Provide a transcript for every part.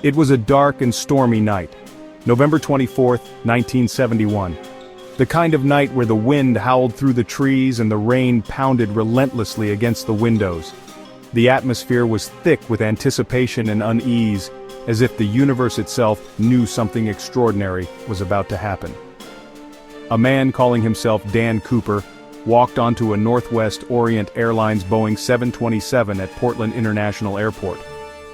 It was a dark and stormy night. November 24, 1971. The kind of night where the wind howled through the trees and the rain pounded relentlessly against the windows. The atmosphere was thick with anticipation and unease, as if the universe itself knew something extraordinary was about to happen. A man calling himself Dan Cooper walked onto a Northwest Orient Airlines Boeing 727 at Portland International Airport.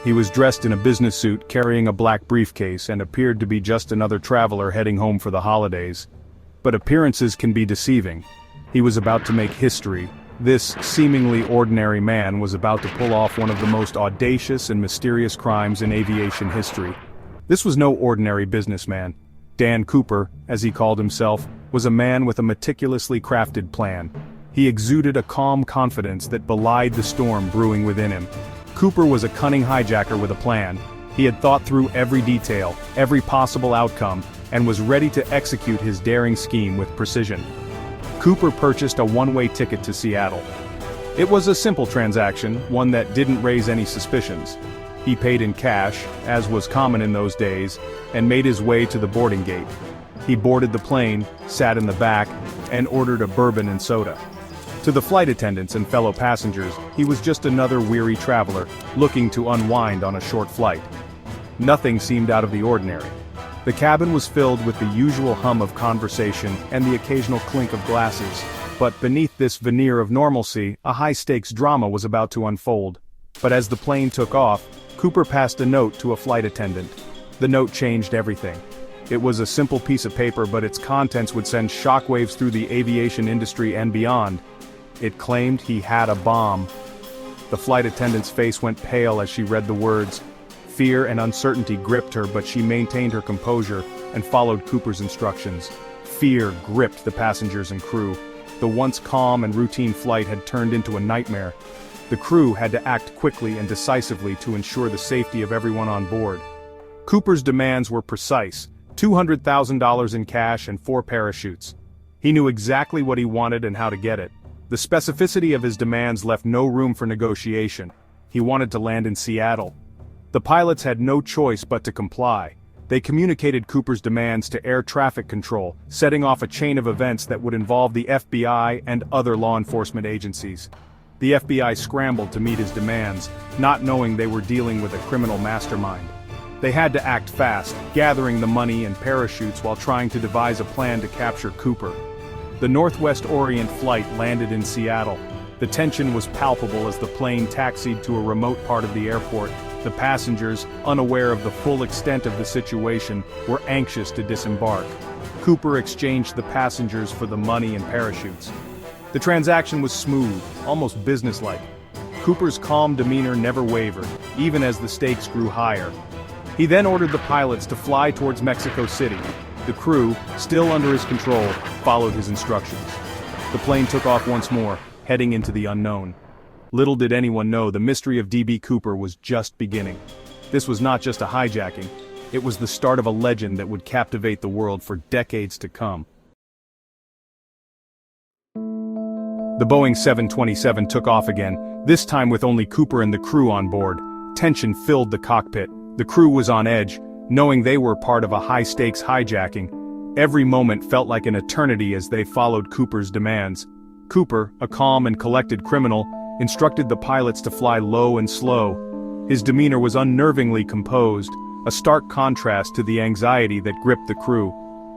He was dressed in a business suit, carrying a black briefcase, and appeared to be just another traveler heading home for the holidays. But appearances can be deceiving. He was about to make history. This seemingly ordinary man was about to pull off one of the most audacious and mysterious crimes in aviation history. This was no ordinary businessman. Dan Cooper, as he called himself, was a man with a meticulously crafted plan. He exuded a calm confidence that belied the storm brewing within him. Cooper was a cunning hijacker with a plan. He had thought through every detail, every possible outcome, and was ready to execute his daring scheme with precision. Cooper purchased a one-way ticket to Seattle. It was a simple transaction, one that didn't raise any suspicions. He paid in cash, as was common in those days, and made his way to the boarding gate. He boarded the plane, sat in the back, and ordered a bourbon and soda. To the flight attendants and fellow passengers, he was just another weary traveler, looking to unwind on a short flight. Nothing seemed out of the ordinary. The cabin was filled with the usual hum of conversation and the occasional clink of glasses, but beneath this veneer of normalcy, a high-stakes drama was about to unfold. But as the plane took off, Cooper passed a note to a flight attendant. The note changed everything. It was a simple piece of paper, but its contents would send shockwaves through the aviation industry and beyond. It claimed he had a bomb. The flight attendant's face went pale as she read the words. Fear and uncertainty gripped her, but she maintained her composure and followed Cooper's instructions. Fear gripped the passengers and crew. The once calm and routine flight had turned into a nightmare. The crew had to act quickly and decisively to ensure the safety of everyone on board. Cooper's demands were precise: $200,000 in cash and 4 parachutes. He knew exactly what he wanted and how to get it. The specificity of his demands left no room for negotiation. He wanted to land in Seattle. The pilots had no choice but to comply. They communicated Cooper's demands to air traffic control, setting off a chain of events that would involve the FBI and other law enforcement agencies. The FBI scrambled to meet his demands, not knowing they were dealing with a criminal mastermind. They had to act fast, gathering the money and parachutes while trying to devise a plan to capture Cooper. The Northwest Orient flight landed in Seattle. The tension was palpable as the plane taxied to a remote part of the airport. The passengers, unaware of the full extent of the situation, were anxious to disembark. Cooper exchanged the passengers for the money and parachutes. The transaction was smooth, almost businesslike. Cooper's calm demeanor never wavered, even as the stakes grew higher. He then ordered the pilots to fly towards Mexico City. The crew, still under his control, followed his instructions. The plane took off once more, heading into the unknown. Little did anyone know the mystery of D.B. Cooper was just beginning. This was not just a hijacking, it was the start of a legend that would captivate the world for decades to come. The Boeing 727 took off again, this time with only Cooper and the crew on board. Tension filled the cockpit. The crew was on edge, knowing they were part of a high-stakes hijacking. Every moment felt like an eternity as they followed Cooper's demands. Cooper, a calm and collected criminal, instructed the pilots to fly low and slow. His demeanor was unnervingly composed, a stark contrast to the anxiety that gripped the crew.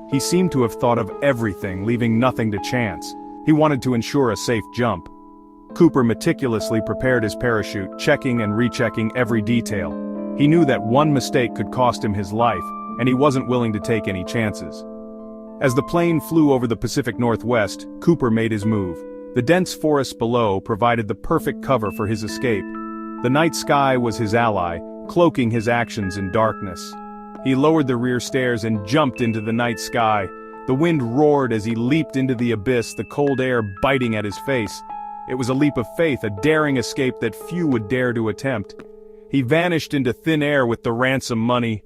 He seemed to have thought of everything, leaving nothing to chance. He wanted to ensure a safe jump. Cooper meticulously prepared his parachute, checking and rechecking every detail. He knew that one mistake could cost him his life, and he wasn't willing to take any chances. As the plane flew over the Pacific Northwest, Cooper made his move. The dense forest below provided the perfect cover for his escape. The night sky was his ally, cloaking his actions in darkness. He lowered the rear stairs and jumped into the night sky. The wind roared as he leaped into the abyss, the cold air biting at his face. It was a leap of faith, a daring escape that few would dare to attempt. He vanished into thin air with the ransom money.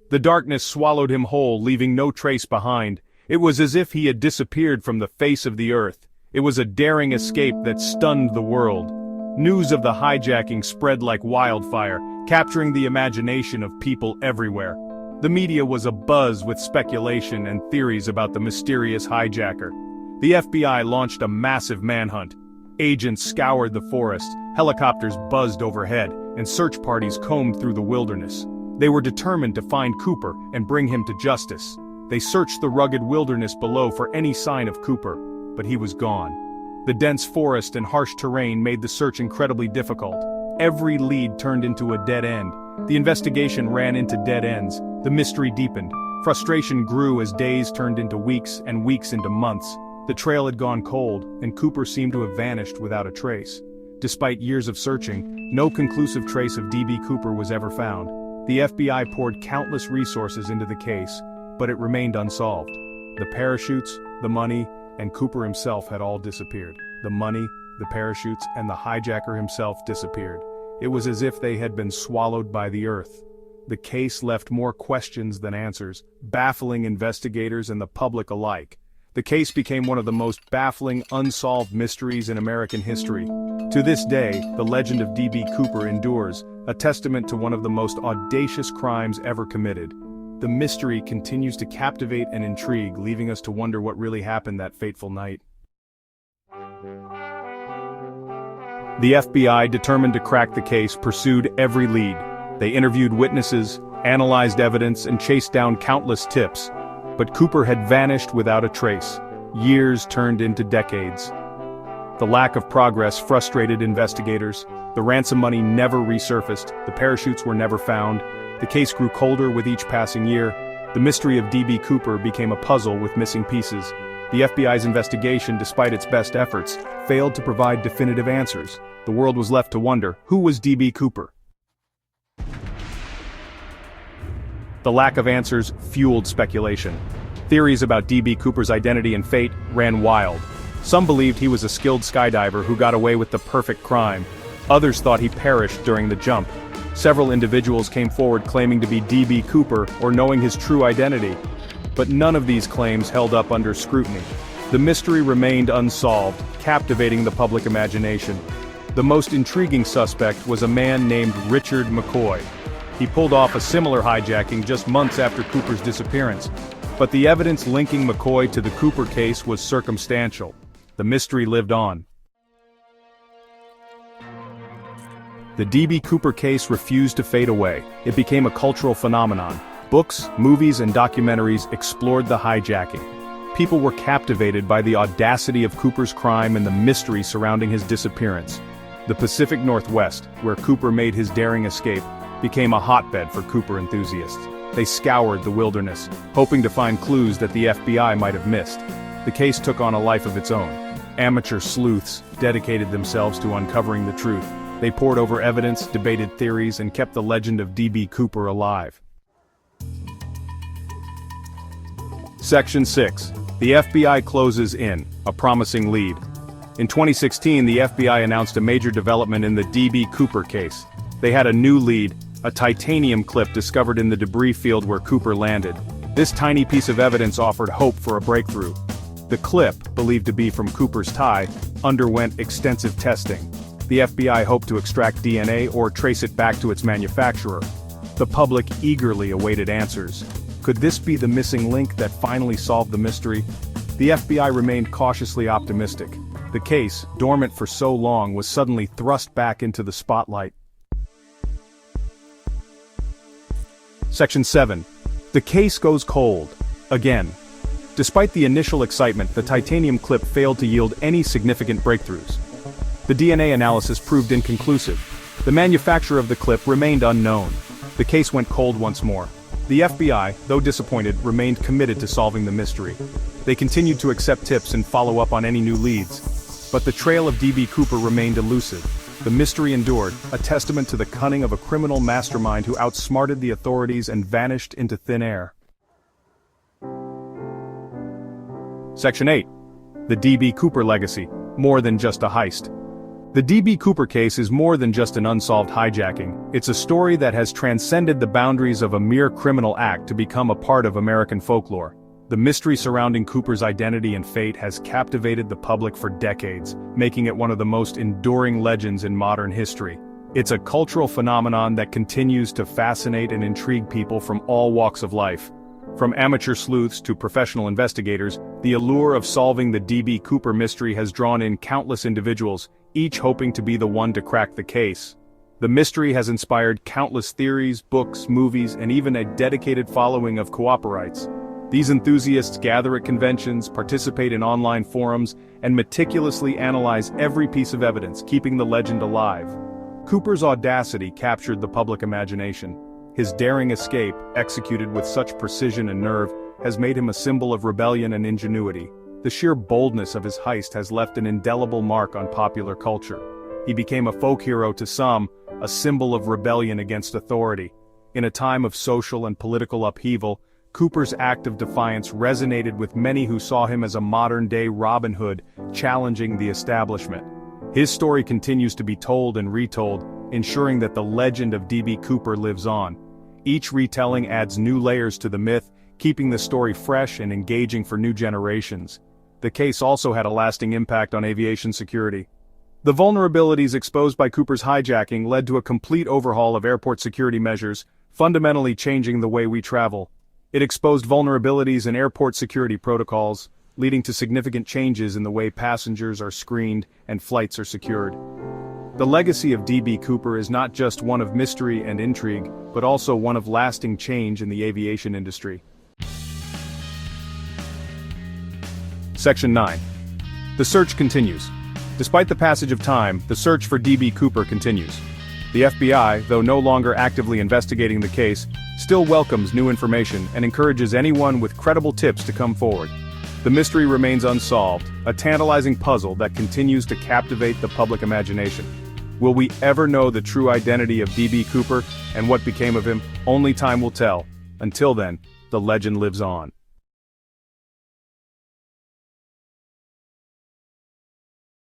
The darkness swallowed him whole, leaving no trace behind. It was as if he had disappeared from the face of the earth. It was a daring escape that stunned the world. News of the hijacking spread like wildfire, capturing the imagination of people everywhere. The media was abuzz with speculation and theories about the mysterious hijacker. The FBI launched a massive manhunt. Agents scoured the forest, helicopters buzzed overhead, and search parties combed through the wilderness. They were determined to find Cooper and bring him to justice. They searched the rugged wilderness below for any sign of Cooper, but he was gone. The dense forest and harsh terrain made the search incredibly difficult. Every lead turned into a dead end. The investigation ran into dead ends. The mystery deepened. Frustration grew as days turned into weeks and weeks into months. The trail had gone cold, and Cooper seemed to have vanished without a trace. Despite years of searching, no conclusive trace of D.B. Cooper was ever found. The FBI poured countless resources into the case, but it remained unsolved. The parachutes, the money, and Cooper himself had all disappeared. The money, the parachutes, and the hijacker himself disappeared. It was as if they had been swallowed by the earth. The case left more questions than answers, baffling investigators and the public alike. The case became one of the most baffling, unsolved mysteries in American history. To this day, the legend of D.B. Cooper endures, a testament to one of the most audacious crimes ever committed. The mystery continues to captivate and intrigue, leaving us to wonder what really happened that fateful night. The FBI, determined to crack the case, pursued every lead. They interviewed witnesses, analyzed evidence, and chased down countless tips. But Cooper had vanished without a trace. Years turned into decades. The lack of progress frustrated investigators. The ransom money never resurfaced. The parachutes were never found. The case grew colder with each passing year. The mystery of D.B. Cooper became a puzzle with missing pieces. The FBI's investigation, despite its best efforts, failed to provide definitive answers. The world was left to wonder, who was D.B. Cooper? The lack of answers fueled speculation. Theories about D.B. Cooper's identity and fate ran wild. Some believed he was a skilled skydiver who got away with the perfect crime. Others thought he perished during the jump. Several individuals came forward claiming to be D.B. Cooper or knowing his true identity. But none of these claims held up under scrutiny. The mystery remained unsolved, captivating the public imagination. The most intriguing suspect was a man named Richard McCoy. He pulled off a similar hijacking just months after Cooper's disappearance. But the evidence linking McCoy to the Cooper case was circumstantial. The mystery lived on. The D.B. Cooper case refused to fade away. It became a cultural phenomenon. Books, movies, and documentaries explored the hijacking. People were captivated by the audacity of Cooper's crime and the mystery surrounding his disappearance. The Pacific Northwest, where Cooper made his daring escape, became a hotbed for Cooper enthusiasts. They scoured the wilderness, hoping to find clues that the FBI might have missed. The case took on a life of its own. Amateur sleuths dedicated themselves to uncovering the truth. They pored over evidence, debated theories, and kept the legend of D.B. Cooper alive. Section 6. The FBI closes in, a promising lead. In 2016, the FBI announced a major development in the D.B. Cooper case. They had a new lead, a titanium clip discovered in the debris field where Cooper landed. This tiny piece of evidence offered hope for a breakthrough. The clip, believed to be from Cooper's tie, underwent extensive testing. The FBI hoped to extract DNA or trace it back to its manufacturer. The public eagerly awaited answers. Could this be the missing link that finally solved the mystery? The FBI remained cautiously optimistic. The case, dormant for so long, was suddenly thrust back into the spotlight. Section 7. The case goes cold. Again. Despite the initial excitement, the titanium clip failed to yield any significant breakthroughs. The DNA analysis proved inconclusive. The manufacturer of the clip remained unknown. The case went cold once more. The FBI, though disappointed, remained committed to solving the mystery. They continued to accept tips and follow up on any new leads. But the trail of D.B. Cooper remained elusive. The mystery endured, a testament to the cunning of a criminal mastermind who outsmarted the authorities and vanished into thin air. Section 8. The D.B. Cooper legacy, more than just a heist. The D.B. Cooper case is more than just an unsolved hijacking. It's a story that has transcended the boundaries of a mere criminal act to become a part of American folklore. The mystery surrounding Cooper's identity and fate has captivated the public for decades, making it one of the most enduring legends in modern history. It's a cultural phenomenon that continues to fascinate and intrigue people from all walks of life. From amateur sleuths to professional investigators, the allure of solving the D.B. Cooper mystery has drawn in countless individuals, each hoping to be the one to crack the case. The mystery has inspired countless theories, books, movies, and even a dedicated following of cooperites. These enthusiasts gather at conventions, participate in online forums, and meticulously analyze every piece of evidence, keeping the legend alive. Cooper's audacity captured the public imagination. His daring escape, executed with such precision and nerve, has made him a symbol of rebellion and ingenuity. The sheer boldness of his heist has left an indelible mark on popular culture. He became a folk hero to some, a symbol of rebellion against authority. In a time of social and political upheaval, Cooper's act of defiance resonated with many who saw him as a modern-day Robin Hood, challenging the establishment. His story continues to be told and retold, ensuring that the legend of D.B. Cooper lives on. Each retelling adds new layers to the myth, keeping the story fresh and engaging for new generations. The case also had a lasting impact on aviation security. The vulnerabilities exposed by Cooper's hijacking led to a complete overhaul of airport security measures, fundamentally changing the way we travel. It exposed vulnerabilities in airport security protocols, leading to significant changes in the way passengers are screened and flights are secured. The legacy of D.B. Cooper is not just one of mystery and intrigue, but also one of lasting change in the aviation industry. Section 9. The search continues. Despite the passage of time, the search for D.B. Cooper continues. The FBI, though no longer actively investigating the case, still welcomes new information and encourages anyone with credible tips to come forward. The mystery remains unsolved, a tantalizing puzzle that continues to captivate the public imagination. Will we ever know the true identity of D.B. Cooper and what became of him? Only time will tell. Until then, the legend lives on.